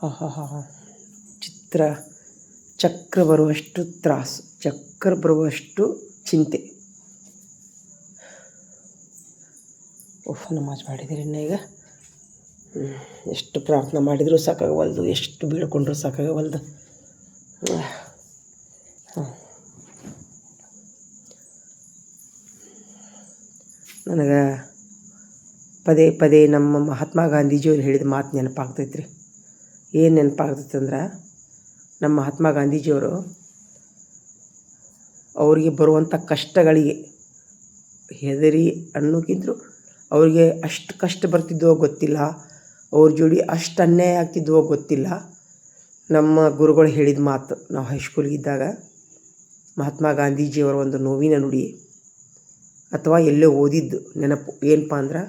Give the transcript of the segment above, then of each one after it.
ಆಹಾಹಾ ಚಕ್ರ ಬರುವಷ್ಟು ತ್ರಾಸು, ಚಕ್ರ ಬರುವಷ್ಟು ಚಿಂತೆ. ನಮಾಜ್ ಮಾಡಿದ್ದೀರಿ ಇನ್ನು ಈಗ. ಎಷ್ಟು ಪ್ರಾರ್ಥನೆ ಮಾಡಿದರೂ ಸಾಕಾಗವಲ್ದು, ಎಷ್ಟು ಬೀಳ್ಕೊಂಡ್ರೂ ಸಾಕಾಗವಲ್ದು. ನನಗೆ ಪದೇ ಪದೇ ನಮ್ಮ ಮಹಾತ್ಮ ಗಾಂಧೀಜಿಯವ್ರು ಹೇಳಿದ ಮಾತು ನೆನಪಾಗ್ತೈತೆ ರೀ. ಏನು ನೆನಪಾಗ್ತೈತೆ ಅಂದ್ರೆ, ನಮ್ಮ ಮಹಾತ್ಮ ಗಾಂಧೀಜಿಯವರು ಅವರಿಗೆ ಬರುವಂಥ ಕಷ್ಟಗಳಿಗೆ ಹೆದರಿ ಅನ್ನೋಕ್ಕಿಂತಲೂ ಅವ್ರಿಗೆ ಅಷ್ಟು ಕಷ್ಟ ಬರ್ತಿದ್ದವೋ ಗೊತ್ತಿಲ್ಲ, ಅವ್ರ ಜೋಡಿ ಅಷ್ಟು ಅನ್ಯಾಯ ಆಗ್ತಿದ್ವೋ ಗೊತ್ತಿಲ್ಲ. ನಮ್ಮ ಗುರುಗಳು ಹೇಳಿದ ಮಾತು ನಾವು ಹೈಸ್ಕೂಲ್ಗಿದ್ದಾಗ ಮಹಾತ್ಮ ಗಾಂಧೀಜಿಯವರ ಒಂದು ನೋವಿನ ನುಡಿ ಅಥವಾ ಎಲ್ಲೋ ಓದಿದ್ದು ನೆನಪು ಏನಪ್ಪ ಅಂದ್ರೆ,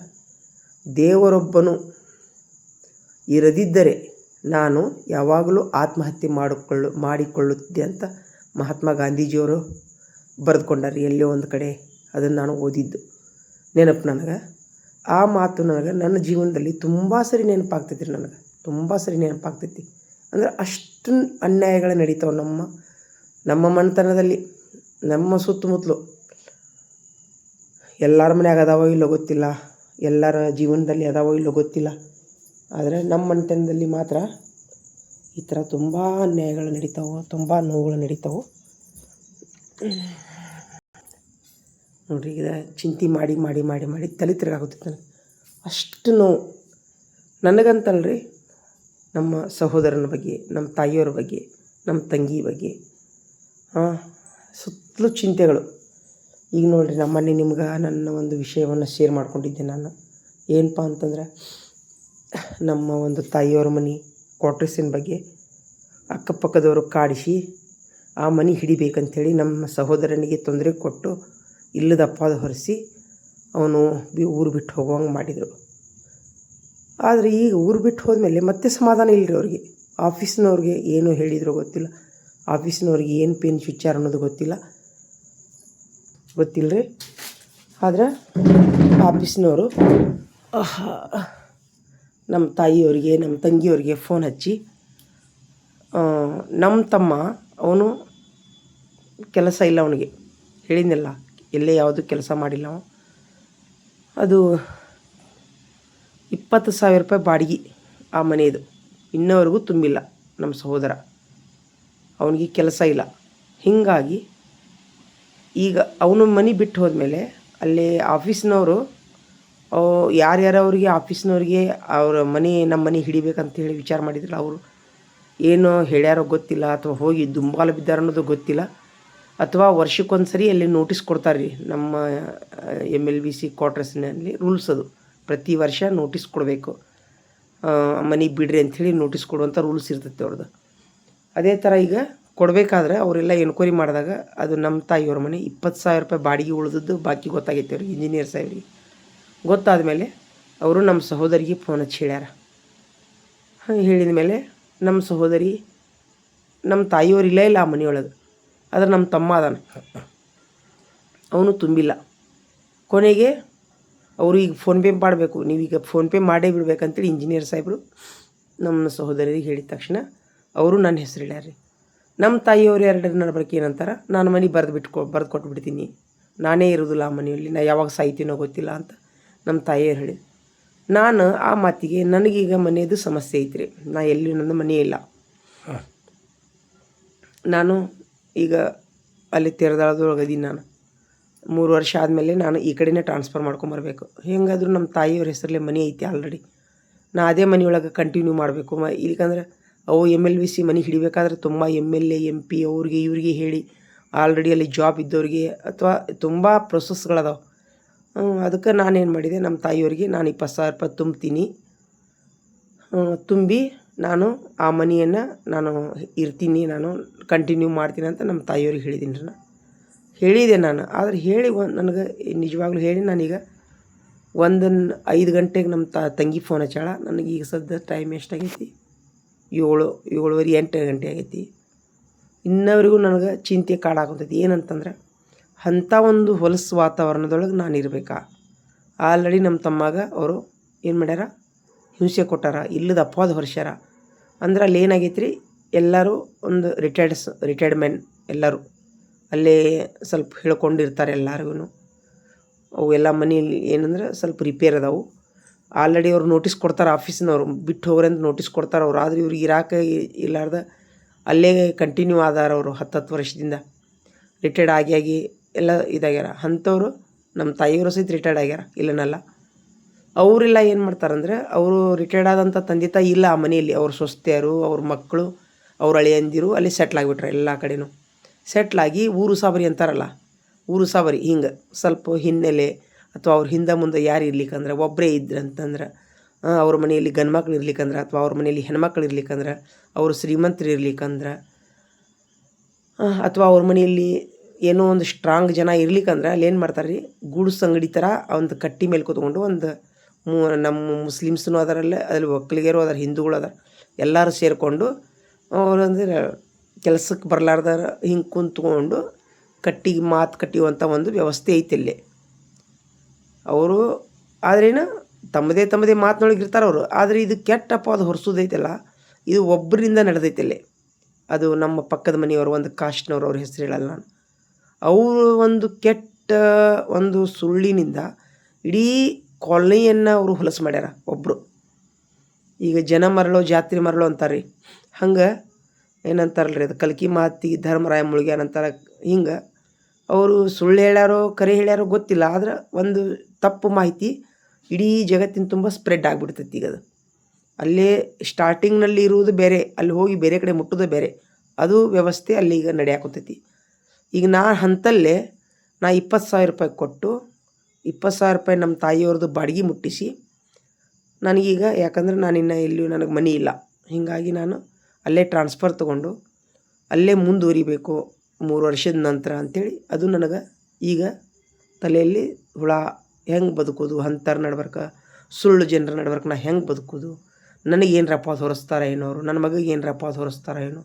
ದೇವರೊಬ್ಬನು ಇರದಿದ್ದರೆ ನಾನು ಯಾವಾಗಲೂ ಆತ್ಮಹತ್ಯೆ ಮಾಡಿಕೊಳ್ಳುತ್ತಿದ್ದೆ ಅಂತ ಮಹಾತ್ಮ ಗಾಂಧೀಜಿಯವರು ಬರೆದುಕೊಂಡಾರೆ ಎಲ್ಲೋ ಒಂದು ಕಡೆ. ಅದನ್ನು ನಾನು ಓದಿದ್ದು ನೆನಪು ನನಗೆ. ಆ ಮಾತು ನನಗೆ ನನ್ನ ಜೀವನದಲ್ಲಿ ತುಂಬ ಸರಿ ನೆನಪಾಗ್ತೈತಿ ರೀ. ನನಗೆ ತುಂಬ ಸರಿ ನೆನಪಾಗ್ತೈತಿ. ಅಂದರೆ ಅಷ್ಟು ಅನ್ಯಾಯಗಳು ನಡೀತಾವೆ ನಮ್ಮ ಮನೆತನದಲ್ಲಿ, ನಮ್ಮ ಸುತ್ತಮುತ್ತಲು. ಎಲ್ಲರ ಮನ್ಯಾಗ ಅದಾವೋ ಇಲ್ಲೋ ಗೊತ್ತಿಲ್ಲ, ಎಲ್ಲರ ಜೀವನದಲ್ಲಿ ಅದಾವೋ ಇಲ್ಲೋ ಗೊತ್ತಿಲ್ಲ. ಆದರೆ ನಮ್ಮ ಮನೆತನದಲ್ಲಿ ಮಾತ್ರ ಈ ಥರ ತುಂಬ ಅನ್ಯಾಯಗಳು ನಡೀತಾವೆ, ತುಂಬ ನೋವುಗಳು ನಡೀತಾವೆ. ನೋಡಿರಿ, ಈಗ ಚಿಂತೆ ಮಾಡಿ ಮಾಡಿ ಮಾಡಿ ಮಾಡಿ ತಲೆ ತಿರುಗಾಗುತ್ತೈತೆ ನನಗೆ. ಅಷ್ಟು ನೋವು ನನಗಂತಲ್ರಿ, ನಮ್ಮ ಸಹೋದರನ ಬಗ್ಗೆ, ನಮ್ಮ ತಾಯಿಯವ್ರ ಬಗ್ಗೆ, ನಮ್ಮ ತಂಗಿ ಬಗ್ಗೆ ಸುತ್ತಲೂ ಚಿಂತೆಗಳು. ಈಗ ನೋಡಿರಿ, ನಮ್ಮನೆ ನಿಮ್ಗೆ ನನ್ನ ಒಂದು ವಿಷಯವನ್ನು ಶೇರ್ ಮಾಡ್ಕೊಂಡಿದ್ದೆ ನಾನು. ಏನಪ್ಪ ಅಂತಂದ್ರೆ, ನಮ್ಮ ಒಂದು ತಾಯಿಯವ್ರ ಮನೆ ಕ್ವಾರ್ಟರ್ಸಿನ ಬಗ್ಗೆ ಅಕ್ಕಪಕ್ಕದವರು ಕಾಡಿಸಿ ಆ ಮನೆ ಹಿಡಿಬೇಕಂಥೇಳಿ ನಮ್ಮ ಸಹೋದರನಿಗೆ ತೊಂದರೆ ಕೊಟ್ಟು ಇಲ್ಲದ ಅಪವಾದ ಹೊರಿಸಿ ಅವನು ಊರು ಬಿಟ್ಟು ಹೋಗುವಂಗೆ ಮಾಡಿದರು. ಆದರೆ ಈಗ ಊರು ಬಿಟ್ಟು ಹೋದ್ಮೇಲೆ ಮತ್ತೆ ಸಮಾಧಾನ ಇಲ್ಲರಿ ಅವ್ರಿಗೆ. ಆಫೀಸ್ನವ್ರಿಗೆ ಏನು ಹೇಳಿದ್ರು ಗೊತ್ತಿಲ್ಲ, ಆಫೀಸ್ನವ್ರಿಗೆ ಏನು ಪೇನ್ ವಿಚಾರ ಅನ್ನೋದು ಗೊತ್ತಿಲ್ಲ ರೀ. ಆದ್ರೆ ಆಫೀಸ್ನವರು ನಮ್ಮ ತಾಯಿಯವರಿಗೆ, ನಮ್ಮ ತಂಗಿಯವರಿಗೆ ಫೋನ್ ಹಚ್ಚಿ, ನಮ್ಮ ತಮ್ಮ ಅವನು ಕೆಲಸ ಇಲ್ಲ, ಅವನಿಗೆ ಹೇಳಿದ್ನಲ್ಲ, ಎಲ್ಲೇ ಯಾವುದು ಕೆಲಸ ಮಾಡಿಲ್ಲ ಅವ. ಅದು 20,000 ರೂಪಾಯಿ ಬಾಡಿಗೆ ಆ ಮನೆಯದು ಇನ್ನವರೆಗೂ ತುಂಬಿಲ್ಲ. ನಮ್ಮ ಸಹೋದರ ಅವನಿಗೆ ಕೆಲಸ ಇಲ್ಲ. ಹೀಗಾಗಿ ಈಗ ಅವನು ಮನೆ ಬಿಟ್ಟು ಹೋದ್ಮೇಲೆ ಅಲ್ಲಿ ಆಫೀಸ್ನವರು ಯಾರ್ಯಾರವ್ರಿಗೆ ಆಫೀಸ್ನವ್ರಿಗೆ ಅವ್ರ ನಮ್ಮ ಮನೆ ಹಿಡಿಬೇಕಂತೇಳಿ ವಿಚಾರ ಮಾಡಿದ್ರಲ್ಲ, ಅವರು ಏನೋ ಹೇಳ್ಯಾರೋ ಗೊತ್ತಿಲ್ಲ, ಅಥವಾ ಹೋಗಿ ದುಂಬಾಲು ಬಿದ್ದಾರ ಅನ್ನೋದು ಗೊತ್ತಿಲ್ಲ, ಅಥವಾ ವರ್ಷಕ್ಕೊಂದು ಸರಿ ಅಲ್ಲಿ ನೋಟಿಸ್ ಕೊಡ್ತಾರೆ ರೀ. ನಮ್ಮ MLBC ಕ್ವಾರ್ಟರ್ಸ್ನಲ್ಲಿ ರೂಲ್ಸ್ ಅದು, ಪ್ರತಿ ವರ್ಷ ನೋಟಿಸ್ ಕೊಡಬೇಕು, ಮನೆ ಬಿಡ್ರಿ ಅಂಥೇಳಿ ನೋಟಿಸ್ ಕೊಡುವಂಥ ರೂಲ್ಸ್ ಇರ್ತೈತೆ ಅವ್ರದ್ದು. ಅದೇ ಥರ ಈಗ ಕೊಡಬೇಕಾದ್ರೆ ಅವರೆಲ್ಲ ಎನ್ಕ್ವೈರಿ ಮಾಡಿದಾಗ ಅದು ನಮ್ಮ ತಾಯಿಯವ್ರ ಮನೆ 20,000 ರೂಪಾಯಿ ಬಾಡಿಗೆ ಉಳಿದದ್ದು ಬಾಕಿ ಗೊತ್ತಾಗೈತೆ ಅವ್ರಿಗೆ, ಇಂಜಿನಿಯರ್ ಸಾಹೇಬ್ರಿಗೆ. ಗೊತ್ತಾದ ಮೇಲೆ ಅವರು ನಮ್ಮ ಸಹೋದರಿಗೆ ಫೋನ್ ಹಚ್ಚಿ ಹೇಳ್ಯಾರ. ಹೇಳಿದ ಮೇಲೆ ನಮ್ಮ ಸಹೋದರಿ, ನಮ್ಮ ತಾಯಿಯವ್ರು ಇಲ್ಲ ಆ ಮನೆಯೊಳಗೆ, ಆದರೆ ನಮ್ಮ ತಮ್ಮ ಅದಾನ, ಅವನು ತುಂಬಿಲ್ಲ. ಕೊನೆಗೆ ಅವರು ಈಗ ಫೋನ್ಪೇ ಮಾಡಬೇಕು, ನೀವೀಗ ಫೋನ್ಪೇ ಮಾಡೇ ಬಿಡ್ಬೇಕಂತೇಳಿ ಇಂಜಿನಿಯರ್ ಸಾಹೇಬರು ನಮ್ಮ ಸಹೋದರಿಗೆ ಹೇಳಿದ ತಕ್ಷಣ ಅವರು ನನ್ನ ಹೆಸರು ಹೇಳ್ಯಾರ. ನಮ್ಮ ತಾಯಿಯವರು ಎರಡರ ಬಳಿಕೆ ಏನಂತಾರೆ, ನಾನು ಮನೆ ಬರೆದು ಕೊಟ್ಬಿಡ್ತೀನಿ, ನಾನೇ ಇರೋದಿಲ್ಲ ಆ ಮನೆಯಲ್ಲಿ, ನಾ ಯಾವಾಗ ಸಾಯ್ತೀನೋ ಗೊತ್ತಿಲ್ಲ ಅಂತ ನಮ್ಮ ತಾಯಿಯವ್ರು ಹೇಳಿ. ನಾನು ಆ ಮಾತಿಗೆ, ನನಗೀಗ ಮನೆಯದು ಸಮಸ್ಯೆ ಐತ್ರಿ, ನಾ ಎಲ್ಲಿ ನನ್ನ ಮನೆ ಇಲ್ಲ, ನಾನು ಈಗ ಅಲ್ಲಿ ತೆರೆದಾಳದೊಳಗೆ ಅದೀನಿ. ನಾನು 3 ವರ್ಷ ಆದಮೇಲೆ ನಾನು ಈ ಕಡೆನೇ ಟ್ರಾನ್ಸ್ಫರ್ ಮಾಡ್ಕೊಂಬರ್ಬೇಕು. ಹೆಂಗಾದರೂ ನಮ್ಮ ತಾಯಿಯವ್ರ ಹೆಸರಲ್ಲೇ ಮನೆ ಐತಿ ಆಲ್ರೆಡಿ, ನಾ ಅದೇ ಮನೆಯೊಳಗೆ ಕಂಟಿನ್ಯೂ ಮಾಡಬೇಕು. ಇಲ್ಲಿಕಂದ್ರೆ ಅವು MLBC ಮನೆ ಹಿಡಿಬೇಕಾದ್ರೆ ತುಂಬ MLA MP ಅವ್ರಿಗೆ ಇವ್ರಿಗೆ ಹೇಳಿ, ಆಲ್ರೆಡಿ ಅಲ್ಲಿ ಜಾಬ್ ಇದ್ದವ್ರಿಗೆ ಅಥವಾ ತುಂಬ ಪ್ರೊಸೆಸ್ಗಳದಾವೆ. ಅದಕ್ಕೆ ನಾನೇನು ಮಾಡಿದೆ, ನಮ್ಮ ತಾಯಿಯವ್ರಿಗೆ ನಾನು 20,000 ರೂಪಾಯಿ ತುಂಬಿ ನಾನು ಆ ಮನೆಯನ್ನು ನಾನು ಇರ್ತೀನಿ, ನಾನು ಕಂಟಿನ್ಯೂ ಮಾಡ್ತೀನಿ ಅಂತ ನಮ್ಮ ತಾಯಿಯವ್ರಿಗೆ ಹೇಳಿದ್ದೀನಿ ರೀ. ಹೇಳಿದೆ ನಾನು. ಆದರೆ ಹೇಳಿ ನನಗೆ ನಿಜವಾಗ್ಲೂ ಹೇಳಿ ನಾನೀಗ 5 ಗಂಟೆಗೆ ನಮ್ಮ ತಂಗಿ ಫೋನ್ ಹಚ್ಚಾಳ. ನನಗೆ ಈಗ ಸದ್ಯ ಟೈಮ್ ಎಷ್ಟಾಗೈತಿ, 7:30 8 ಗಂಟೆ ಆಗೈತಿ. ಇನ್ನವರೆಗೂ ನನಗೆ ಚಿಂತೆ ಕಾಡಾಕತೈತಿ. ಏನಂತಂದ್ರೆ, ಅಂಥ ಒಂದು ಹೊಲಸು ವಾತಾವರಣದೊಳಗೆ ನಾನು ಇರಬೇಕಾ? ಆಲ್ರೆಡಿ ನಮ್ಮ ತಮ್ಮಾಗ ಅವರು ಏನು ಮಾಡ್ಯಾರ, ಹಿಂಸೆ ಕೊಟ್ಟಾರ, ಇಲ್ಲದ ಅಪವಾದ ಹೊರಿಸ್ಯಾರ. ಅಂದ್ರೆ ಅಲ್ಲಿ ಏನಾಗೈತೆ ರೀ, ಎಲ್ಲರೂ ಒಂದು ರಿಟೈರ್ಡ್ ಮೆನ್ ಎಲ್ಲರೂ ಅಲ್ಲೇ ಸ್ವಲ್ಪ ಹೇಳ್ಕೊಂಡಿರ್ತಾರೆ ಎಲ್ಲರಿಗೂ. ಅವು ಎಲ್ಲ ಮನೇಲಿ ಏನಂದ್ರೆ ಸ್ವಲ್ಪ ರಿಪೇರ್ ಅದಾವು. ಆಲ್ರೆಡಿ ಅವ್ರು ನೋಟಿಸ್ ಕೊಡ್ತಾರೆ, ಆಫೀಸಿನವ್ರು ಬಿಟ್ಟು ಹೋಗ್ರಿ ಅಂತ ನೋಟಿಸ್ ಕೊಡ್ತಾರೆ ಅವ್ರು. ಆದರೆ ಇವ್ರಿಗೆ ಇರಾಕ ಇಲ್ಲಾರ್ದ ಅಲ್ಲೇ ಕಂಟಿನ್ಯೂ ಆದಾರ ಅವರು 10 ವರ್ಷದಿಂದ. ರಿಟೈರ್ಡ್ ಆಗಿ ಎಲ್ಲ ಇದಾಗ್ಯಾರ. ಅಂಥವ್ರು ನಮ್ಮ ತಾಯಿಯವರು ಸಹಿತ ರಿಟೈರ್ಡ್ ಆಗ್ಯಾರ, ಇಲ್ಲನಲ್ಲ. ಅವರೆಲ್ಲ ಏನು ಮಾಡ್ತಾರಂದ್ರೆ, ಅವರು ರಿಟೈರ್ಡ್ ಆದಂಥ ತಂದೆ ತಾಯಿ ಇಲ್ಲ ಆ ಮನೆಯಲ್ಲಿ. ಅವ್ರ ಸೊಸೆಯರು, ಅವ್ರ ಮಕ್ಕಳು, ಅವ್ರ ಅಳಿಯಂದಿರು ಅಲ್ಲಿ ಸೆಟ್ಲ್ ಆಗಿಬಿಟ್ರೆ ಎಲ್ಲ ಕಡೆನೂ. ಸೆಟ್ಲಾಗಿ ಊರು ಸಾಬರಿ ಅಂತಾರಲ್ಲ, ಊರು ಸಾಬರಿ ಹಿಂಗೆ ಸ್ವಲ್ಪ ಹಿನ್ನೆಲೆ ಅಥವಾ ಅವ್ರ ಹಿಂದೆ ಮುಂದೆ ಯಾರು ಇರ್ಲಿಕ್ಕಂದ್ರೆ, ಒಬ್ಬರೇ ಇದ್ರಂತಂದ್ರೆ, ಅವ್ರ ಮನೆಯಲ್ಲಿ ಗಂಡ್ಮಕ್ಳು ಇರ್ಲಿಕ್ಕಂದ್ರೆ ಅಥವಾ ಅವ್ರ ಮನೆಯಲ್ಲಿ ಹೆಣ್ಮಕ್ಳು ಇರ್ಲಿಕ್ಕಂದ್ರೆ, ಅವರು ಶ್ರೀಮಂತರು ಇರ್ಲಿಕ್ಕಂದ್ರೆ, ಅಥವಾ ಅವ್ರ ಮನೆಯಲ್ಲಿ ಏನೋ ಒಂದು ಸ್ಟ್ರಾಂಗ್ ಜನ ಇರ್ಲಿಕ್ಕಂದ್ರೆ ಅಲ್ಲಿ ಏನು ಮಾಡ್ತಾರೆ ರೀ, ಗೂಡ್ಸ್ ಅಂಗಡಿ ಥರ ಒಂದು ಕಟ್ಟಿ ಮೇಲೆ ಕೂತ್ಕೊಂಡು ಒಂದು ನಮ್ಮ ಮುಸ್ಲಿಮ್ಸ್ನೂ ಅದರಲ್ಲೇ, ಅದ್ರಲ್ಲಿ ಒಕ್ಕಲಿಗರು ಅದಾರ, ಹಿಂದೂಗಳು ಅದಾರ, ಎಲ್ಲರೂ ಸೇರಿಕೊಂಡು ಅವ್ರು ಅಂದ್ರೆ ಕೆಲಸಕ್ಕೆ ಬರಲಾರ್ದಾರ ಹಿಂಗೆ ಕುಂತ್ಕೊಂಡು ಕಟ್ಟಿಗೆ ಮಾತು ಕಟ್ಟಿಯುವಂಥ ಒಂದು ವ್ಯವಸ್ಥೆ ಐತಿ ಇಲ್ಲಿ. ಅವರು ಆದ್ರೇನು ತಮ್ಮದೇ ಮಾತಿನೊಳಗೆ ಇರ್ತಾರೆ ಅವರು. ಆದರೆ ಇದು ಕೆಟ್ಟಪ್ಪ ಅದು ಹೊರಿಸೋದೈತಲ್ಲ, ಇದು ಒಬ್ಬರಿಂದ ನಡೆದೈತಲ್ಲಿ. ಅದು ನಮ್ಮ ಪಕ್ಕದ ಮನೆಯವರು, ಒಂದು ಕಾಸ್ಟ್ನವ್ರು, ಅವ್ರ ಹೆಸರು ಹೇಳಲ್ಲ ನಾನು. ಅವರು ಒಂದು ಕೆಟ್ಟ ಒಂದು ಸುಳ್ಳಿನಿಂದ ಇಡೀ ಕಾಲನಿಯನ್ನು ಅವರು ಹೊಲಸು ಮಾಡ್ಯಾರ ಒಬ್ಬರು. ಈಗ ಜನ ಮರಳೋ ಜಾತ್ರೆ ಮರಳೋ ಅಂತಾರೆ ರೀ, ಹಂಗೆ ಏನಂತಾರಲ್ಲ ರೀ, ಅದು ಕಲ್ಕಿ ಮಾತಿಗೆ ಧರ್ಮರಾಯ ಮುಳುಗ್ಯಾನಂತಾರೆ. ಹಿಂಗೆ ಅವರು ಸುಳ್ಳು ಹೇಳ್ಯಾರೋ ಕರೆ ಹೇಳ್ಯಾರೋ ಗೊತ್ತಿಲ್ಲ, ಆದ್ರೆ ಒಂದು ತಪ್ಪು ಮಾಹಿತಿ ಇಡೀ ಜಗತ್ತಿನ ತುಂಬ ಸ್ಪ್ರೆಡ್ ಆಗಿಬಿಡ್ತೈತಿ. ಈಗ ಅದು ಅಲ್ಲೇ ಸ್ಟಾರ್ಟಿಂಗ್ನಲ್ಲಿ ಇರುವುದು ಬೇರೆ, ಅಲ್ಲಿ ಹೋಗಿ ಬೇರೆ ಕಡೆ ಮುಟ್ಟೋದು ಬೇರೆ, ಅದು ವ್ಯವಸ್ಥೆ ಅಲ್ಲಿ ಈಗ ನಡೆಯಾಕತ್ತೈತಿ. ಈಗ ಹಂತಲ್ಲೇ 20,000 ರೂಪಾಯಿ ಕೊಟ್ಟು 20,000 ರೂಪಾಯಿ ನಮ್ಮ ತಾಯಿಯವ್ರದ್ದು ಬಾಡಿಗೆ ಮುಟ್ಟಿಸಿ ನನಗೀಗ, ಯಾಕಂದ್ರೆ ನಾನಿನ್ನು ಎಲ್ಲಿಯೂ ನನಗೆ ಮನೆ ಇಲ್ಲ, ಹೀಗಾಗಿ ನಾನು ಅಲ್ಲೇ ಟ್ರಾನ್ಸ್ಫರ್ ತೊಗೊಂಡು ಅಲ್ಲೇ ಮುಂದುವರಿಬೇಕು 3 ವರ್ಷದ ನಂತರ ಅಂಥೇಳಿ, ಅದು ನನಗೆ ಈಗ ತಲೆಯಲ್ಲಿ ಹುಳ. ಹೆಂಗೆ ಬದುಕೋದು, ಅಂತರ ನಡ್ಬರ್ಕ, ಸುಳ್ಳು ಜನರ ನಡ್ಬರ್ಕ ನಾ ಹೆಂಗೆ ಬದುಕೋದು, ನನಗೇನರಪ್ಪ ಹೊರಿಸ್ತಾರ ಏನೋ ಅವರು, ನನ್ನ ಮಗಗೆ ಏನರಪ್ಪ ಹೊರಿಸ್ತಾರ ಏನೋ,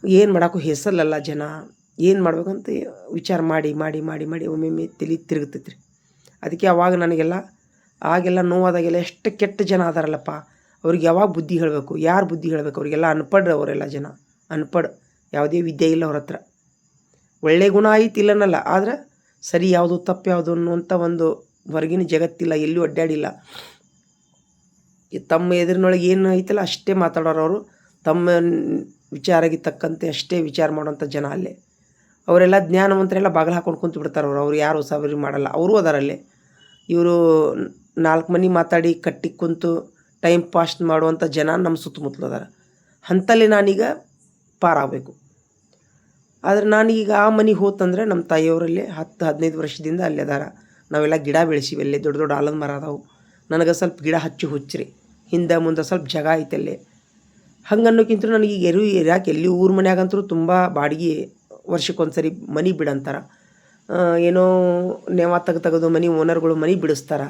ಏನು ಮಾಡೋಕ್ಕೂ ಹೆಸರಲ್ಲ ಜನ, ಏನು ಮಾಡ್ಬೇಕಂತ ವಿಚಾರ ಮಾಡಿ ಮಾಡಿ ಮಾಡಿ ಮಾಡಿ ಒಮ್ಮೊಮ್ಮೆ ತಲೆ ತಿರುಗುತ್ತೈತೆ ರೀ. ಅದಕ್ಕೆ ಅವಾಗ ನನಗೆಲ್ಲ ಆಗೆಲ್ಲ ನೋವಾದಾಗೆಲ್ಲ ಎಷ್ಟು ಕೆಟ್ಟ ಜನ ಅದಾರಲ್ಲಪ್ಪ, ಅವ್ರಿಗೆ ಯಾವಾಗ ಬುದ್ಧಿ ಹೇಳಬೇಕು, ಯಾರು ಬುದ್ಧಿ ಹೇಳಬೇಕು, ಅವರಿಗೆಲ್ಲ ಅನ್ಪಡ್ರು, ಅವರೆಲ್ಲ ಜನ ಅನ್ಪಡ್, ಯಾವುದೇ ವಿದ್ಯೆ ಇಲ್ಲ ಅವ್ರ ಹತ್ರ. ಒಳ್ಳೆಯ ಗುಣ ಐತಿ ಇಲ್ಲನಲ್ಲ, ಆದರೆ ಸರಿ ಯಾವುದು ತಪ್ಪು ಯಾವುದು ಅನ್ನುವಂಥ ಒಂದು ಹೊರಗಿನ ಜಗತ್ತಿಲ್ಲ, ಎಲ್ಲೂ ಅಡ್ಡಾಡಿಲ್ಲ. ತಮ್ಮ ಎದುರಿನೊಳಗೆ ಏನು ಐತಲ್ಲ ಅಷ್ಟೇ ಮಾತಾಡೋರು ಅವರು, ತಮ್ಮ ವಿಚಾರಕ್ಕೆ ತಕ್ಕಂತೆ ಅಷ್ಟೇ ವಿಚಾರ ಮಾಡೋಂಥ ಜನ ಅಲ್ಲೇ. ಅವರೆಲ್ಲ ಜ್ಞಾನವಂತರೆಲ್ಲ ಬಾಗಿಲು ಹಾಕೊಂಡು ಕುಂತು ಬಿಡ್ತಾರೆ ಅವ್ರು ಯಾರು ಸಬರಿ ಮಾಡಲ್ಲ. ಅವರು ಅದಾರಲ್ಲೇ. ಇವರು 4 ಮನೆ ಮಾತಾಡಿ ಕಟ್ಟಿ ಕುಂತು ಟೈಮ್ ಪಾಸ್ ಮಾಡುವಂಥ ಜನ ನಮ್ಮ ಸುತ್ತಮುತ್ತಲು ಅದಾರ. ಅಂಥಲ್ಲಿ ನಾನೀಗ ಪಾರಾಗಬೇಕು. ಆದರೆ ನಾನೀಗ ಆ ಮನೆಗೆ ಹೋತಂದ್ರೆ ನಮ್ಮ ತಾಯಿಯವರಲ್ಲಿ 10-15 ವರ್ಷದಿಂದ ಅಲ್ಲಿ ಅದಾರ. ನಾವೆಲ್ಲ ಗಿಡ ಬೆಳೆಸಿವಿ, ಅಲ್ಲೇ ದೊಡ್ಡ ದೊಡ್ಡ ಆಲದ ಮರ ಅದಾವು. ನನಗೆ ಸ್ವಲ್ಪ ಗಿಡ ಹಚ್ಚಿ ಹುಚ್ಚ್ರಿ, ಹಿಂದೆ ಮುಂದೆ ಸ್ವಲ್ಪ ಜಾಗ ಐತಲ್ಲೇ. ಹಂಗೆ ಅನ್ನೋಕ್ಕಿಂತ ನನಗೆ ಈಗ ಇರಾಕೆ ಎಲ್ಲಿ ಊರ ಮನ್ಯಾಗಂತೂ ತುಂಬ ಬಾಡಿಗೆ ವರ್ಷಕ್ಕೊಂದು ಸರಿ ಮನೆ ಬಿಡಂತಾರೆ. ಏನೋ ನೇವ ತೆಗೆದು ಮನೆ ಓನರ್ಗಳು ಮನೆ ಬಿಡಿಸ್ತಾರೆ,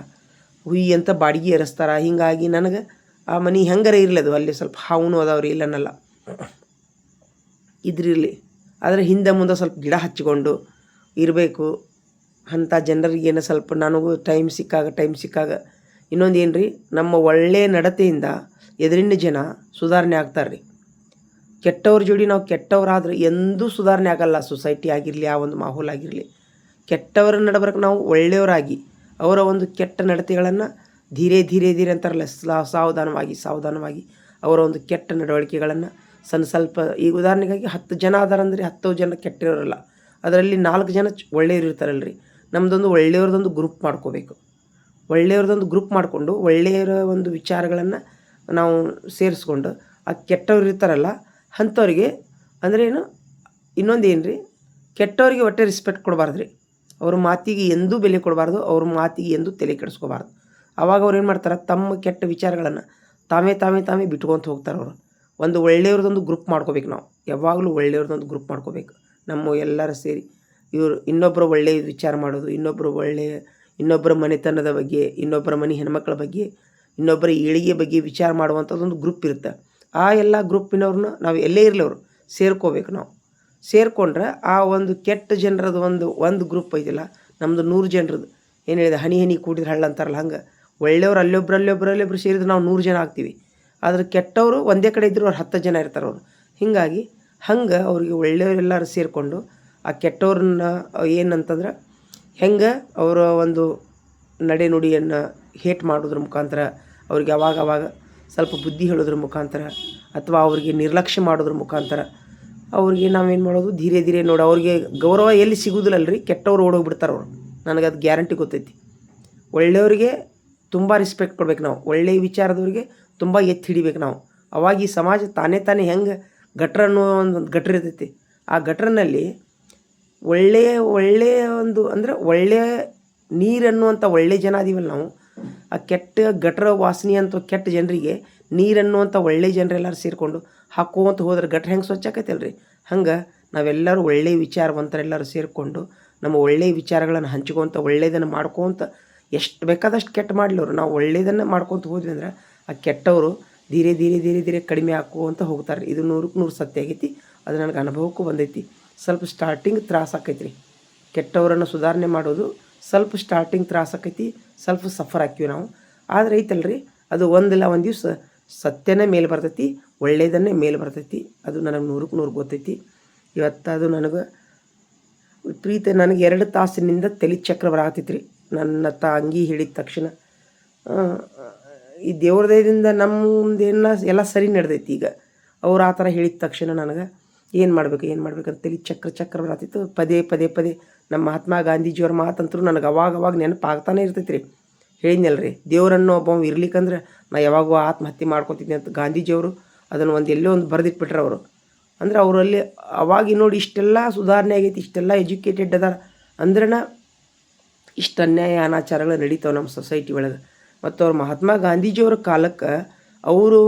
ಹುಯ್ಯಿ ಅಂತ ಬಾಡಿಗೆ ಏರಿಸ್ತಾರೆ. ಹೀಗಾಗಿ ನನಗೆ ಆ ಮನೆ ಹೆಂಗಾರ ಇರಲಿ, ಅದು ಅಲ್ಲಿ ಸ್ವಲ್ಪ ಹಾವುನು ಅದಾವ್ರಿ, ಇಲ್ಲನಲ್ಲ ಇದ್ರಿರಲಿ. ಆದರೆ ಹಿಂದೆ ಮುಂದೆ ಸ್ವಲ್ಪ ಗಿಡ ಹಚ್ಚಿಕೊಂಡು ಇರಬೇಕು. ಅಂಥ ಜನರಿಗೇನು ಸ್ವಲ್ಪ ನನಗೂ ಟೈಮ್ ಸಿಕ್ಕಾಗ ಇನ್ನೊಂದು ಏನು ರೀ, ನಮ್ಮ ಒಳ್ಳೆಯ ನಡತೆಯಿಂದ ಎದುರಿನ ಜನ ಸುಧಾರಣೆ ಆಗ್ತಾರೆ ರೀ. ಕೆಟ್ಟವ್ರ ಜೋಡಿ ನಾವು ಕೆಟ್ಟವರಾದ್ರೆ ಎಂದೂ ಸುಧಾರಣೆ ಆಗಲ್ಲ. ಸೊಸೈಟಿ ಆಗಿರಲಿ, ಆ ಒಂದು ಮಾಹೋಲ್ ಆಗಿರಲಿ. ಕೆಟ್ಟವರ ನಡಬರ್ಕ ನಾವು ಒಳ್ಳೆಯವರಾಗಿ ಅವರ ಒಂದು ಕೆಟ್ಟ ನಡತೆಗಳನ್ನು ಧೀರೆ ಅಂತಾರಲ್ಲ, ಸಾವಧಾನವಾಗಿ ಅವರ ಒಂದು ಕೆಟ್ಟ ನಡವಳಿಕೆಗಳನ್ನು ಸ್ವಲ್ಪ ಈಗ ಉದಾಹರಣೆಗಾಗಿ 10 ಜನ ಅದಾರಂದ್ರೆ 10 ಜನ ಕೆಟ್ಟಿರೋರಲ್ಲ, ಅದರಲ್ಲಿ 4 ಜನ ಒಳ್ಳೆಯವರು ಇರ್ತಾರಲ್ಲ ರೀ. ನಮ್ಮದೊಂದು ಒಳ್ಳೆಯವ್ರದ್ದೊಂದು ಗ್ರೂಪ್ ಮಾಡ್ಕೋಬೇಕು. ಒಳ್ಳೆಯವ್ರದ್ದೊಂದು ಗ್ರೂಪ್ ಮಾಡಿಕೊಂಡು ಒಳ್ಳೆಯವರ ಒಂದು ವಿಚಾರಗಳನ್ನು ನಾವು ಸೇರಿಸ್ಕೊಂಡು, ಆ ಕೆಟ್ಟವ್ರು ಇರ್ತಾರಲ್ಲ ಅಂಥವ್ರಿಗೆ ಅಂದರೆ ಏನು, ಇನ್ನೊಂದು ಏನು ರೀ, ಕೆಟ್ಟವರಿಗೆ ಒಟ್ಟೆ ರೆಸ್ಪೆಕ್ಟ್ ಕೊಡಬಾರ್ದು ರೀ. ಅವ್ರ ಮಾತಿಗೆ ಎಂದೂ ಬೆಲೆ ಕೊಡಬಾರ್ದು, ಅವ್ರ ಮಾತಿಗೆ ಎಂದೂ ತಲೆ ಕೆಡಿಸ್ಕೋಬಾರ್ದು. ಆವಾಗ ಅವ್ರು ಏನು ಮಾಡ್ತಾರೆ, ತಮ್ಮ ಕೆಟ್ಟ ವಿಚಾರಗಳನ್ನು ತಾವೇ ಬಿಟ್ಕೊತ ಹೋಗ್ತಾರೆ ಅವರು. ಒಂದು ಒಳ್ಳೆಯವ್ರದ್ದೊಂದು ಗ್ರೂಪ್ ಮಾಡ್ಕೋಬೇಕು ನಾವು, ಯಾವಾಗಲೂ ಒಳ್ಳೆಯವ್ರದ್ದೊಂದು ಗ್ರೂಪ್ ಮಾಡ್ಕೋಬೇಕು. ನಮ್ಮ ಎಲ್ಲರೂ ಸೇರಿ ಇವರು ಇನ್ನೊಬ್ಬರು ಒಳ್ಳೆಯ ವಿಚಾರ ಮಾಡೋದು, ಇನ್ನೊಬ್ಬರ ಮನೆತನದ ಬಗ್ಗೆ, ಇನ್ನೊಬ್ಬರ ಮನೆ ಹೆಣ್ಮಕ್ಳ ಬಗ್ಗೆ, ಇನ್ನೊಬ್ಬರ ಏಳಿಗೆ ಬಗ್ಗೆ ವಿಚಾರ ಮಾಡುವಂಥದ್ದೊಂದು ಗ್ರೂಪ್ ಇರುತ್ತೆ. ಆ ಎಲ್ಲ ಗ್ರೂಪಿನವ್ರನ್ನ ನಾವು ಎಲ್ಲೇ ಇರಲಿ ಅವರು ಸೇರ್ಕೋಬೇಕು. ನಾವು ಸೇರಿಕೊಂಡ್ರೆ ಆ ಒಂದು ಕೆಟ್ಟ ಜನರದ್ದು ಒಂದು ಗ್ರೂಪ್ ಐತಿಲ್ಲ, ನಮ್ಮದು 100 ಜನರದ್ದು ಏನು ಹೇಳಿದೆ, ಹನಿ ಕೂಡಿದ್ರೆ ಹಳ್ಳ ಅಂತಾರಲ್ಲ, ಹಂಗೆ ಒಳ್ಳೆಯವ್ರು ಅಲ್ಲೊಬ್ರು ಸೇರಿದ್ರೆ ನಾವು 100 ಜನ ಆಗ್ತೀವಿ. ಆದ್ರೆ ಕೆಟ್ಟವರು ಒಂದೇ ಕಡೆ ಇದ್ದರೂ ಅವ್ರು 10 ಜನ ಇರ್ತಾರೆ ಅವರು. ಹೀಗಾಗಿ ಹಂಗೆ ಅವ್ರಿಗೆ ಒಳ್ಳೆಯವರೆಲ್ಲರೂ ಸೇರಿಕೊಂಡು ಆ ಕೆಟ್ಟವ್ರನ್ನ ಏನಂತಂದ್ರೆ ಹೆಂಗೆ ಅವರ ಒಂದು ನಡೆನುಡಿಯನ್ನು ಹೇಟ್ ಮಾಡೋದ್ರ ಮುಖಾಂತರ ಅವ್ರಿಗೆ ಅವಾಗ ಸ್ವಲ್ಪ ಬುದ್ಧಿ ಹೇಳೋದ್ರ ಮುಖಾಂತರ ಅಥವಾ ಅವ್ರಿಗೆ ನಿರ್ಲಕ್ಷ್ಯ ಮಾಡೋದ್ರ ಮುಖಾಂತರ ಅವ್ರಿಗೆ ನಾವೇನು ಮಾಡೋದು ಧೀರೆ ನೋಡಿ ಅವ್ರಿಗೆ ಗೌರವ ಎಲ್ಲಿ ಸಿಗೋದಿಲ್ಲಲ್ರಿ, ಕೆಟ್ಟವ್ರು ಓಡೋಗ್ಬಿಡ್ತಾರೆ ಅವರು. ನನಗೆ ಅದು ಗ್ಯಾರಂಟಿ ಗೊತ್ತೈತಿ. ಒಳ್ಳೆಯವರಿಗೆ ತುಂಬ ರೆಸ್ಪೆಕ್ಟ್ ಕೊಡ್ಬೇಕು ನಾವು, ಒಳ್ಳೆಯ ವಿಚಾರದವ್ರಿಗೆ ತುಂಬ ಎತ್ತಿ ಹಿಡಿಬೇಕು ನಾವು. ಅವಾಗ ಈ ಸಮಾಜ ತಾನೇ ಹೆಂಗೆ ಗಟ್ರ ಅನ್ನೋ ಒಂದು ಗಟ್ರ ಇರ್ತೈತಿ. ಆ ಗಟ್ರನಲ್ಲಿ ಒಳ್ಳೆಯ ಒಂದು ಅಂದರೆ ಒಳ್ಳೆಯ ನೀರು ಅನ್ನುವಂಥ ಒಳ್ಳೆಯ ಜನ ಅದೀವಲ್ಲ ನಾವು. ಆ ಕೆಟ್ಟ ಗಟ್ರ ವಾಸನೆ ಅಂತ ಕೆಟ್ಟ ಜನರಿಗೆ ನೀರನ್ನುವಂಥ ಒಳ್ಳೆಯ ಜನರೆಲ್ಲರೂ ಸೇರಿಕೊಂಡು ಹಾಕೋವಂತ ಹೋದ್ರೆ ಗಟ್ರ ಹೆಂಗೆ ಸ್ವಚ್ಛ ಆಕೈತಲ್ರಿ. ಹಂಗೆ ನಾವೆಲ್ಲರೂ ಒಳ್ಳೆಯ ವಿಚಾರವಂತರೆಲ್ಲರೂ ಸೇರಿಕೊಂಡು ನಮ್ಮ ಒಳ್ಳೆಯ ವಿಚಾರಗಳನ್ನು ಹಂಚ್ಕೊತ ಒಳ್ಳೆಯದನ್ನು ಮಾಡ್ಕೊತ ಎಷ್ಟು ಬೇಕಾದಷ್ಟು ಕೆಟ್ಟ ಮಾಡಲಿವ್ರು ನಾವು ಒಳ್ಳೆಯದನ್ನು ಮಾಡ್ಕೊತ ಹೋದ್ವಿ ಅಂದ್ರೆ ಆ ಕೆಟ್ಟವರು ಧೀರೆ ಕಡಿಮೆ ಹಾಕುವಂತ ಹೋಗ್ತಾರೆ. ಇದು 100ಕ್ಕೆ 100 ಸತ್ಯ ಆಗೈತಿ. ಅದು ನನಗೆ ಅನುಭವಕ್ಕೂ ಬಂದೈತಿ. ಸ್ವಲ್ಪ ಸ್ಟಾರ್ಟಿಂಗ್ ತ್ರಾಸ ಆಕೈತಿ ರೀ, ಕೆಟ್ಟವರನ್ನು ಸುಧಾರಣೆ ಮಾಡೋದು ಸ್ವಲ್ಪ ಸ್ಟಾರ್ಟಿಂಗ್ ತ್ರಾಸ ಆಕೈತಿ, ಸ್ವಲ್ಪ ಸಫರ್ ಹಾಕಿವಿ ನಾವು. ಆದರೆ ಐತಲ್ರಿ ಅದು ಒಂದಿಲ್ಲ ಒಂದು ದಿವಸ ಸತ್ಯನೇ ಮೇಲೆ ಬರ್ತೈತಿ, ಒಳ್ಳೆಯದನ್ನೇ ಮೇಲೆ ಬರ್ತೈತಿ. ಅದು ನನಗೆ 100ಕ್ಕೆ 100 ಗೊತ್ತೈತಿ. ಇವತ್ತು ಅದು ನನಗೆ ವಿಪರೀತ ನನಗೆ 2 ತಾಸಿನಿಂದ ತಲೆ ಚಕ್ರ ಬರಾಕತ್ತೈತಿ ರೀ. ನನ್ನ ತಂಗಿ ಹೇಳಿದ ತಕ್ಷಣ ಈ ದೇವ್ರ ದಯದಿಂದ ನಮ್ಮದೇನ ಎಲ್ಲ ಸರಿ ನಡೆದೈತಿ. ಈಗ ಅವ್ರು ಆ ಥರ ಹೇಳಿದ ತಕ್ಷಣ ನನಗೆ ಏನು ಮಾಡ್ಬೇಕಂತ ತಲೆ ಚಕ್ರ ಬರತ್ತಿತ್ತು. ಪದೇ ನಮ್ಮ ಮಹಾತ್ಮ ಗಾಂಧೀಜಿಯವ್ರ ಮಾತಂತರೂ ನನಗೆ ಅವಾಗ ನೆನಪಾಗ್ತಾನೆ ಇರ್ತೈತಿ ರೀ. ಹೇಳಿದ್ನಲ್ರಿ, ದೇವರನ್ನು ಒಬ್ಬ ಇರ್ಲಿಕ್ಕಂದ್ರೆ ನಾ ಯಾವಾಗೂ ಆತ್ಮಹತ್ಯೆ ಮಾಡ್ಕೊತಿದ್ದೆ ಅಂತ ಗಾಂಧೀಜಿಯವರು ಅದನ್ನು ಎಲ್ಲೋ ಒಂದು ಬರೆದಿಟ್ಬಿಟ್ರೆ ಅವರು. ಅಂದ್ರೆ ಅವರಲ್ಲಿ ಅವಾಗಿ ನೋಡಿ ಇಷ್ಟೆಲ್ಲ ಸುಧಾರಣೆ ಆಗೈತಿ, ಇಷ್ಟೆಲ್ಲ ಎಜುಕೇಟೆಡ್ ಅದಾರ ಅಂದ್ರನ ಇಷ್ಟು ಅನ್ಯಾಯ ಅನಾಚಾರಗಳು ನಡೀತಾವೆ ನಮ್ಮ ಸೊಸೈಟಿ ಒಳಗೆ. ಮತ್ತು ಅವ್ರು ಮಹಾತ್ಮ ಗಾಂಧೀಜಿಯವ್ರ ಕಾಲಕ್ಕೆ ಅವರು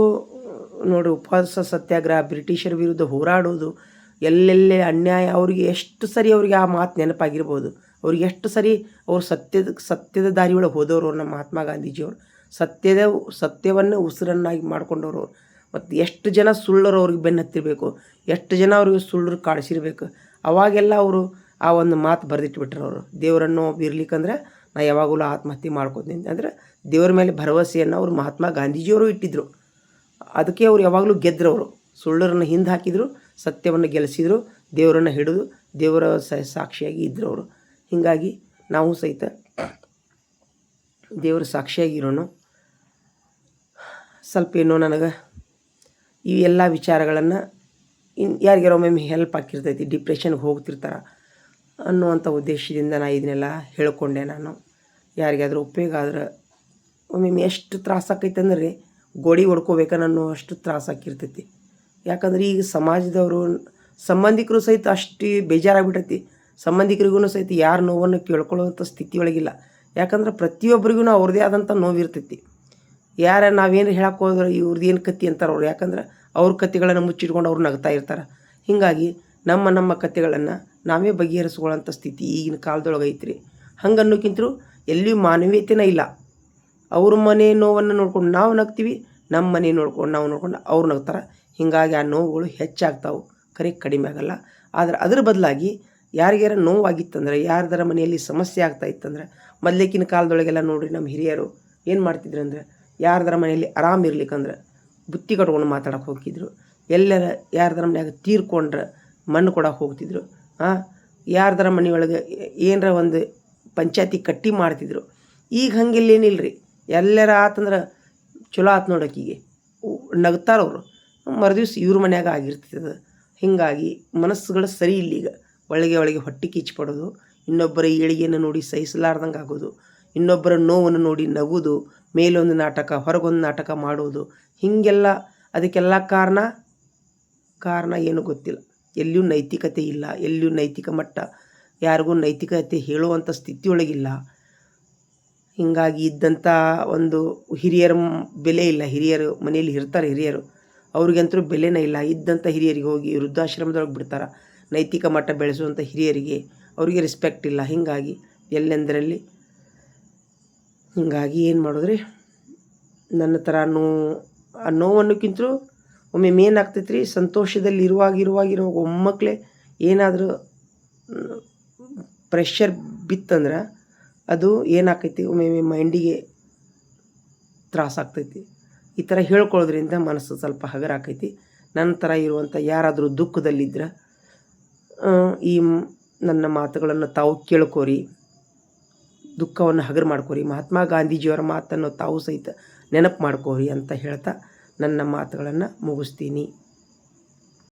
ನೋಡಿ ಉಪವಾಸ ಸತ್ಯಾಗ್ರಹ, ಬ್ರಿಟಿಷರ ವಿರುದ್ಧ ಹೋರಾಡೋದು, ಎಲ್ಲೆಲ್ಲೇ ಅನ್ಯಾಯ ಅವ್ರಿಗೆ ಎಷ್ಟು ಸರಿ ಅವ್ರಿಗೆ ಆ ಮಾತು ನೆನಪಾಗಿರ್ಬೋದು. ಅವ್ರಿಗೆ ಎಷ್ಟು ಸರಿ ಅವ್ರು ಸತ್ಯದ ದಾರಿ ಒಳಗೆ ಹೋದವರು ನಮ್ಮ ಮಹಾತ್ಮ ಗಾಂಧೀಜಿಯವರು. ಸತ್ಯವನ್ನು ಉಸಿರನ್ನಾಗಿ ಮಾಡ್ಕೊಂಡವರು. ಮತ್ತು ಎಷ್ಟು ಜನ ಸುಳ್ಳರು ಅವ್ರಿಗೆ ಬೆನ್ನು ಹತ್ತಿರಬೇಕು, ಎಷ್ಟು ಜನ ಅವ್ರಿಗೆ ಸುಳ್ಳರು ಕಾಡಿಸಿರ್ಬೇಕು. ಅವಾಗೆಲ್ಲ ಅವರು ಆ ಒಂದು ಮಾತು ಬರೆದಿಟ್ಬಿಟ್ರು ಅವರು. ದೇವರನ್ನು ಇರ್ಲಿಕ್ಕಂದ್ರೆ ನಾ ಯಾವಾಗಲೂ ಆತ್ಮಹತ್ಯೆ ಮಾಡ್ಕೋತೀನಿ ಅಂದರೆ ದೇವ್ರ ಮೇಲೆ ಭರವಸೆಯನ್ನು ಅವರು ಮಹಾತ್ಮ ಗಾಂಧೀಜಿಯವರು ಇಟ್ಟಿದ್ದರು. ಅದಕ್ಕೆ ಅವ್ರು ಯಾವಾಗಲೂ ಗೆದ್ದರು. ಸುಳ್ಳರನ್ನು ಹಿಂದೆ ಹಾಕಿದರು, ಸತ್ಯವನ್ನು ಗೆಲ್ಲಿಸಿದರು, ದೇವರನ್ನು ಹಿಡಿದು ದೇವರ ಸಾಕ್ಷಿಯಾಗಿ ಇದ್ದರು ಅವರು. ಹೀಗಾಗಿ ನಾವು ಸಹಿತ ದೇವರ ಸಾಕ್ಷಿಯಾಗಿರೋನು. ಸ್ವಲ್ಪ ಏನೋ ನನಗೆ ಈ ಎಲ್ಲ ವಿಚಾರಗಳನ್ನು ಯಾರಿಗಾರ ಒಮ್ಮೊಮ್ಮೆ ಹೆಲ್ಪ್ ಆಗಿರ್ತೈತಿ, ಡಿಪ್ರೆಷನ್ಗೆ ಹೋಗ್ತಿರ್ತಾರೆ ಅನ್ನುವಂಥ ಉದ್ದೇಶದಿಂದ ನಾನು ಇದನ್ನೆಲ್ಲ ಹೇಳ್ಕೊಂಡೆ. ನಾನು ಯಾರಿಗಾದ್ರೂ ಉಪಯೋಗ ಆದ್ರೆ ಒಮ್ಮೊಮ್ಮೆ ಎಷ್ಟು ತ್ರಾಸ ಆಕೈತೆ ಅಂದ್ರೆ ಗೋಡಿ ಹೊಡ್ಕೋಬೇಕನ್ನೋ ಅಷ್ಟು ತ್ರಾಸ ಆಗಿರ್ತೈತಿ. ಯಾಕಂದ್ರೆ ಈಗ ಸಮಾಜದವರು ಸಂಬಂಧಿಕರು ಸಹಿತ ಅಷ್ಟು ಬೇಜಾರಾಗ್ಬಿಟ್ಟೈತಿ. ಸಂಬಂಧಿಕರಿಗೂ ಸಹಿತ ಯಾರ ನೋವನ್ನು ಕೇಳ್ಕೊಳ್ಳೋವಂಥ ಸ್ಥಿತಿ ಒಳಗಿಲ್ಲ. ಯಾಕಂದ್ರೆ ಪ್ರತಿಯೊಬ್ಬರಿಗೂ ಅವ್ರದ್ದೇ ಆದಂಥ ನೋವಿರ್ತೈತಿ. ನಾವೇನು ಹೇಳಕ್ಕೆ ಹೋದ್ರೆ ಇವ್ರದ್ದು ಏನು ಕತ್ತಿ ಅಂತಾರೆ ಅವ್ರು. ಯಾಕಂದ್ರೆ ಅವ್ರ ಕತ್ತಿಗಳನ್ನು ಮುಚ್ಚಿಟ್ಕೊಂಡು ಅವ್ರು ನಗ್ತಾ ಇರ್ತಾರೆ. ಹೀಗಾಗಿ ನಮ್ಮ ಕತೆಗಳನ್ನು ನಾವೇ ಬಗೆಹರಿಸ್ಕೊಳ್ಳೋಂಥ ಸ್ಥಿತಿ ಈಗಿನ ಕಾಲದೊಳಗೆ ಐತ್ರಿ. ಹಂಗೆ ಅನ್ನೋಕ್ಕಿಂತರೂ ಎಲ್ಲಿಯೂ ಮಾನವೀಯತೆನೇ ಇಲ್ಲ. ಅವ್ರ ಮನೆ ನೋವನ್ನು ನೋಡ್ಕೊಂಡು ನಾವು ನಗ್ತೀವಿ, ನಮ್ಮ ಮನೆ ನೋಡ್ಕೊಂಡು ಅವ್ರು ನಗ್ತಾರೆ. ಹೀಗಾಗಿ ಆ ನೋವುಗಳು ಹೆಚ್ಚಾಗ್ತಾವೆ, ಕಡಿಮೆ ಆಗಲ್ಲ. ಆದರೆ ಅದ್ರ ಬದಲಾಗಿ ಯಾರಿಗಾರ ನೋವಾಗಿತ್ತಂದ್ರೆ, ಯಾರ್ದಾರ ಮನೆಯಲ್ಲಿ ಸಮಸ್ಯೆ ಆಗ್ತಾ ಇತ್ತಂದ್ರೆ, ಮೊದಲೇಕಿನ ಕಾಲದೊಳಗೆಲ್ಲ ನೋಡಿರಿ ನಮ್ಮ ಹಿರಿಯರು ಏನು ಮಾಡ್ತಿದ್ರು ಅಂದರೆ, ಯಾರ್ದಾರ ಮನೆಯಲ್ಲಿ ಆರಾಮ ಇರ್ಲಿಕ್ಕಂದ್ರೆ ಬುತ್ತಿ ಕಟ್ಕೊಂಡು ಮಾತಾಡೋಕೆ ಹೋಗ್ತಿದ್ರು. ಎಲ್ಲರ ಯಾರ್ದಾರ ಮನೆಯಾಗ ತೀರ್ಕೊಂಡ್ರೆ ಮಣ್ಣು ಕೊಡೋಕೆ ಹೋಗ್ತಿದ್ರು. ಯಾರ್ದಾರ ಮನೆಯೊಳಗೆ ಏನರ ಒಂದು ಪಂಚಾಯತಿ ಕಟ್ಟಿ ಮಾಡ್ತಿದ್ರು. ಈಗ ಹಂಗಿಲ್ಲೇನಿಲ್ಲ ರೀ. ಎಲ್ಲರ ಆತಂದ್ರೆ ಚಲೋ ಆತು ನೋಡೋಕೀಗೆ ನಗ್ತಾರವರು, ಮರುದಿವ್ಸ ಇವ್ರ ಮನ್ಯಾಗ ಆಗಿರ್ತದೆ. ಹೀಗಾಗಿ ಮನಸ್ಸುಗಳು ಸರಿ ಇಲ್ಲ. ಈಗ ಒಳಗೆ ಹೊಟ್ಟೆ ಕಿಚ್ಚಿಪಡೋದು, ಇನ್ನೊಬ್ಬರ ಏಳಿಗೆಯನ್ನು ನೋಡಿ ಸಹಿಸಲಾರ್ದಂಗೆ ಆಗೋದು, ಇನ್ನೊಬ್ಬರ ನೋವನ್ನು ನೋಡಿ ನಗೋದು, ಮೇಲೊಂದು ನಾಟಕ ಹೊರಗೊಂದು ನಾಟಕ ಮಾಡೋದು. ಹೀಗೆಲ್ಲ ಅದಕ್ಕೆಲ್ಲ ಕಾರಣ ಏನು ಗೊತ್ತಿಲ್ಲ. ಎಲ್ಲಿಯೂ ನೈತಿಕತೆ ಇಲ್ಲ, ಎಲ್ಲಿಯೂ ನೈತಿಕ ಮಟ್ಟ ಯಾರಿಗೂ ನೈತಿಕತೆ ಹೇಳುವಂಥ ಸ್ಥಿತಿಯೊಳಗಿಲ್ಲ. ಹೀಗಾಗಿ ಇದ್ದಂಥ ಒಂದು ಹಿರಿಯರ ಬೆಲೆ ಇಲ್ಲ. ಹಿರಿಯರು ಮನೆಯಲ್ಲಿ ಇರ್ತಾರೆ, ಹಿರಿಯರು ಅವ್ರಿಗಂತೂ ಬೆಲೆನೇ ಇಲ್ಲ. ಇದ್ದಂಥ ಹಿರಿಯರಿಗೆ ಹೋಗಿ ವೃದ್ಧಾಶ್ರಮದೊಳಗೆ ಬಿಡ್ತಾರೆ. ನೈತಿಕ ಮಟ್ಟ ಬೆಳೆಸುವಂಥ ಹಿರಿಯರಿಗೆ ಅವರಿಗೆ ರೆಸ್ಪೆಕ್ಟ್ ಇಲ್ಲ. ಹೀಗಾಗಿ ಎಲ್ಲೆಂದರಲ್ಲಿ ಹೀಗಾಗಿ ಏನು ಮಾಡಿದ್ರಿ, ನನ್ನ ಥರ ಆ ನೋವನ್ನೋಕ್ಕಿಂತಲೂ ಒಮ್ಮೆ ಏನಾಗ್ತೈತೆ ರೀ, ಸಂತೋಷದಲ್ಲಿ ಇರುವಾಗ ಒಮ್ಮಕ್ಕಳೇ ಏನಾದರೂ ಪ್ರೆಷರ್ ಬಿತ್ತಂದ್ರೆ ಅದು ಏನಾಕೈತಿ, ಒಮ್ಮೆ ಮೈಂಡಿಗೆ ತ್ರಾಸಾಗ್ತೈತಿ. ಈ ಥರ ಹೇಳ್ಕೊಳ್ಳೋದ್ರಿಂದ ಮನಸ್ಸು ಸ್ವಲ್ಪ ಹಗರ ಆಕೈತಿ. ನನ್ನ ಥರ ಇರುವಂಥ ಯಾರಾದರೂ ದುಃಖದಲ್ಲಿದ್ರೆ ಈ ನನ್ನ ಮಾತುಗಳನ್ನು ತಾವು ಕೇಳ್ಕೋರಿ, ದುಃಖವನ್ನು ಹಗರು ಮಾಡ್ಕೋರಿ. ಮಹಾತ್ಮ ಗಾಂಧೀಜಿಯವರ ಮಾತನ್ನು ತಾವು ಸಹಿತ ನೆನಪು ಮಾಡ್ಕೋರಿ ಅಂತ ಹೇಳ್ತಾ ನನ್ನ ಮಾತುಗಳನ್ನು ಮುಗಿಸ್ತೀನಿ.